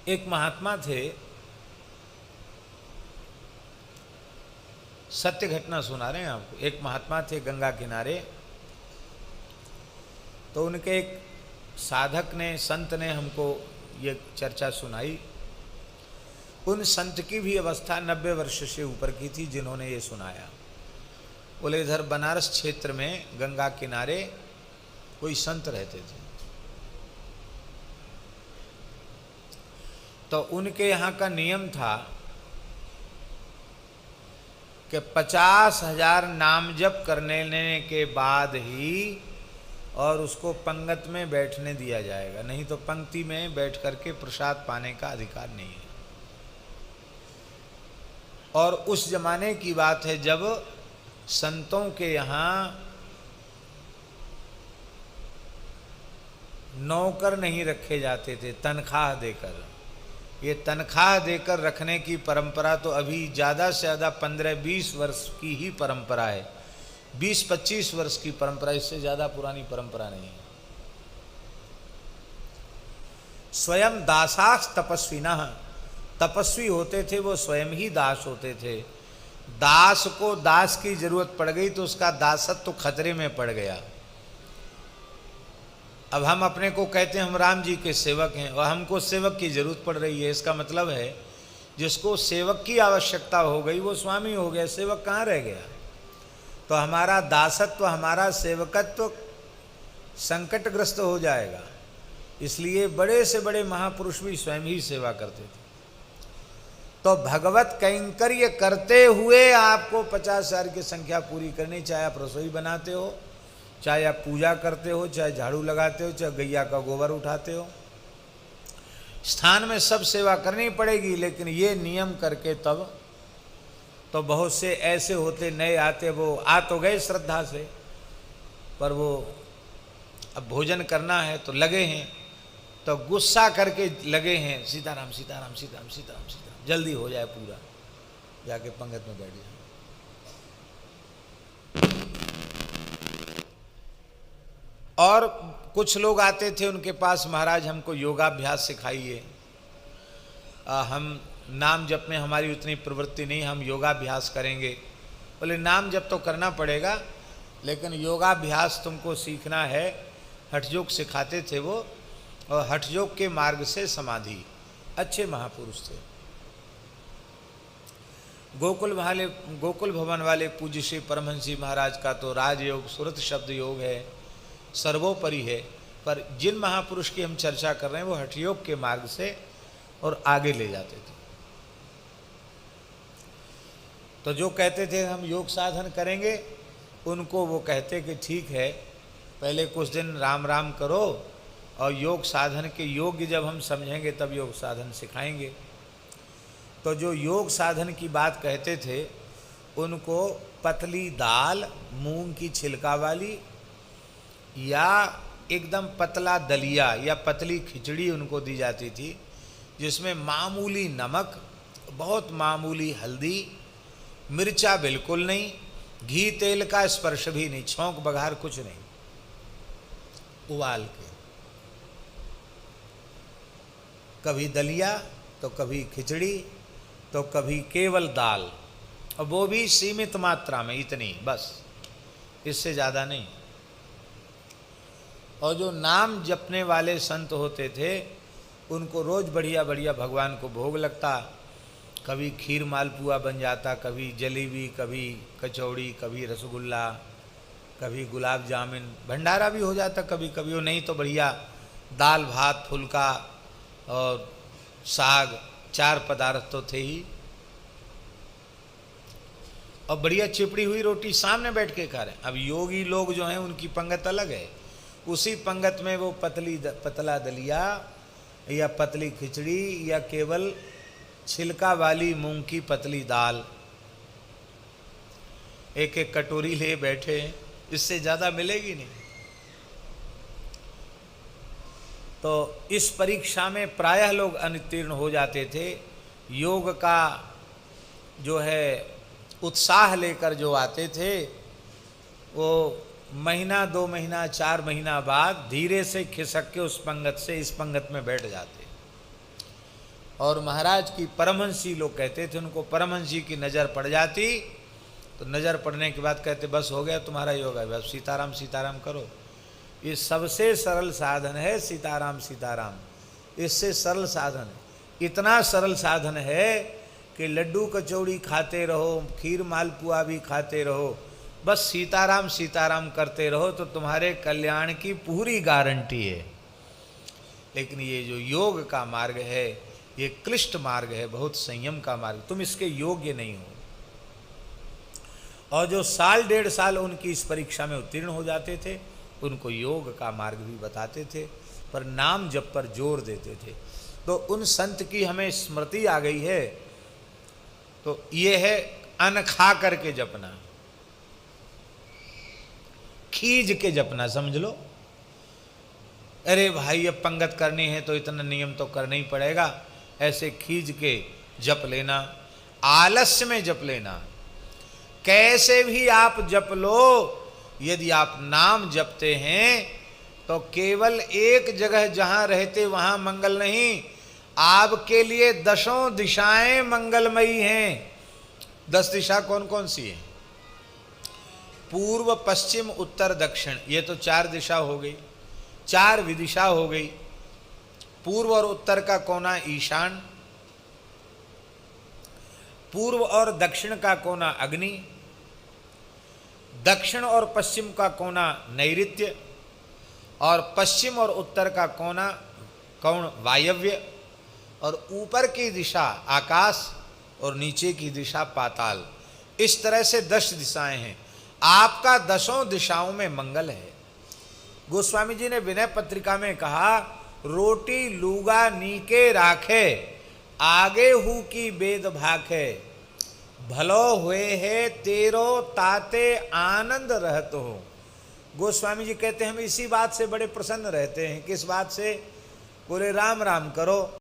एक महात्मा थे, सत्य घटना सुना रहे हैं आपको। एक महात्मा थे गंगा किनारे, तो उनके एक साधक ने, संत ने हमको ये चर्चा सुनाई। उन संत की भी अवस्था 90 वर्ष से ऊपर की थी जिन्होंने ये सुनाया। बोले इधर बनारस क्षेत्र में गंगा किनारे कोई संत रहते थे, तो उनके यहाँ का नियम था कि 50,000 नाम जप करने के बाद ही और उसको पंगत में बैठने दिया जाएगा, नहीं तो पंक्ति में बैठ करके प्रसाद पाने का अधिकार नहीं है। और उस जमाने की बात है जब संतों के यहाँ नौकर नहीं रखे जाते थे तनख्वाह देकर। ये तनख्वाह देकर रखने की परंपरा तो अभी ज़्यादा से ज़्यादा 15-20 वर्ष की ही परंपरा है, 20-25 वर्ष की परंपरा, इससे ज़्यादा पुरानी परंपरा नहीं है। स्वयं दासास तपस्विनः, तपस्वी होते थे वो स्वयं ही दास होते थे। दास को दास की जरूरत पड़ गई तो उसका दासत्व तो खतरे में पड़ गया। अब हम अपने को कहते हैं हम राम जी के सेवक हैं और हमको सेवक की जरूरत पड़ रही है। इसका मतलब है जिसको सेवक की आवश्यकता हो गई वो स्वामी हो गया, सेवक कहाँ रह गया। तो हमारा दासत्व, हमारा सेवकत्व संकटग्रस्त हो जाएगा। इसलिए बड़े से बड़े महापुरुष भी स्वयं ही सेवा करते थे। तो भगवत कैंकर्य करते हुए आपको 50,000 की संख्या पूरी करनी, चाहे आप रसोई बनाते हो, चाहे आप पूजा करते हो, चाहे झाड़ू लगाते हो, चाहे गैया का गोबर उठाते हो, स्थान में सब सेवा करनी पड़ेगी। लेकिन ये नियम करके तब तो बहुत से ऐसे होते नए आते, वो आ तो गए श्रद्धा से, पर वो अब भोजन करना है तो लगे हैं, तो गुस्सा करके लगे हैं सीताराम सीताराम सीताराम सीताराम सीताराम, जल्दी हो जाए पूरा, जाके पंगत में बैठ जाए। और कुछ लोग आते थे उनके पास, महाराज हमको योगाभ्यास सिखाइए, हम नाम जप में हमारी उतनी प्रवृत्ति नहीं, हम योगाभ्यास करेंगे। बोले नाम जप तो करना पड़ेगा, लेकिन योगाभ्यास तुमको सीखना है। हठयोग सिखाते थे वो, और हठयोग के मार्ग से समाधि। अच्छे महापुरुष थे। गोकुल भवन वाले पूज्य श्री परमहंस जी महाराज का तो राजयोग सुरत शब्द योग है, सर्वोपरि है। पर जिन महापुरुष की हम चर्चा कर रहे हैं वो हठयोग के मार्ग से और आगे ले जाते थे। तो जो कहते थे हम योग साधन करेंगे, उनको वो कहते कि ठीक है, पहले कुछ दिन राम राम करो और योग साधन के योग्य जब हम समझेंगे तब योग साधन सिखाएंगे। तो जो योग साधन की बात कहते थे उनको पतली दाल, मूंग की छिलका वाली, या एकदम पतला दलिया या पतली खिचड़ी उनको दी जाती थी, जिसमें मामूली नमक, बहुत मामूली हल्दी, मिर्चा बिल्कुल नहीं, घी तेल का स्पर्श भी नहीं, छौंक बघार कुछ नहीं, उबाल के कभी दलिया तो कभी खिचड़ी तो कभी केवल दाल, और वो भी सीमित मात्रा में, इतनी बस, इससे ज़्यादा नहीं। और जो नाम जपने वाले संत होते थे उनको रोज़ बढ़िया बढ़िया भगवान को भोग लगता। कभी खीर मालपुआ बन जाता, कभी जलेबी, कभी कचौड़ी, कभी रसगुल्ला, कभी गुलाब जामुन, भंडारा भी हो जाता कभी कभी। वो नहीं तो बढ़िया दाल भात फुल्का और साग, 4 पदार्थ तो थे ही, और बढ़िया चिपड़ी हुई रोटी सामने बैठ के खा रहे हैं। अब योगी लोग जो हैं उनकी पंगत अलग है, उसी पंगत में वो पतला दलिया या पतली खिचड़ी या केवल छिलका वाली मूंग की पतली दाल एक एक कटोरी ले बैठे, इससे ज़्यादा मिलेगी नहीं। तो इस परीक्षा में प्रायः लोग अनुत्तीर्ण हो जाते थे। योग का जो है उत्साह लेकर जो आते थे वो महीना 2 महीना 4 महीना बाद धीरे से खिसक के उस पंगत से इस पंगत में बैठ जाते। और महाराज की परमहंसी लोग कहते थे, उनको परमहंसी की नज़र पड़ जाती तो नज़र पड़ने के बाद कहते बस हो गया तुम्हारा योग है, बस सीताराम सीताराम करो। ये सबसे सरल साधन है सीताराम सीताराम, इससे सरल साधन है। इतना सरल साधन है कि लड्डू कचौड़ी खाते रहो, खीर मालपुआ भी खाते रहो, बस सीताराम सीताराम करते रहो तो तुम्हारे कल्याण की पूरी गारंटी है। लेकिन ये जो योग का मार्ग है ये क्लिष्ट मार्ग है, बहुत संयम का मार्ग, तुम इसके योग्य नहीं हो। और जो साल डेढ़ साल उनकी इस परीक्षा में उत्तीर्ण हो जाते थे उनको योग का मार्ग भी बताते थे, पर नाम जप पर जोर देते थे। तो उन संत की हमें स्मृति आ गई है, तो ये है अन्न खा करके जपना, खींच के जपना, समझ लो। अरे भाई अब पंगत करनी है तो इतना नियम तो करना ही पड़ेगा, ऐसे खींच के जप लेना, आलस्य में जप लेना। कैसे भी आप जप लो, यदि आप नाम जपते हैं तो केवल एक जगह जहां रहते वहां मंगल नहीं, आपके लिए 10 दिशाएं मंगलमयी हैं। 10 दिशा कौन कौन सी हैं? पूर्व पश्चिम उत्तर दक्षिण, ये तो 4 दिशा हो गई, 4 विदिशा हो गई। पूर्व और उत्तर का कोना ईशान, पूर्व और दक्षिण का कोना अग्नि, दक्षिण और पश्चिम का कोना नैऋत्य, और पश्चिम और उत्तर का कोण वायव्य, और ऊपर की दिशा आकाश और नीचे की दिशा पाताल। इस तरह से 10 दिशाएं हैं। आपका 10 दिशाओं में मंगल है। गोस्वामी जी ने विनय पत्रिका में कहा, रोटी लूगा नीके राखे, आगे हु की बेद भाखे, भलो हुए है तेरो ताते आनंद रहत हो। गोस्वामी जी कहते हैं हम इसी बात से बड़े प्रसन्न रहते हैं। किस बात से? बोले राम राम करो,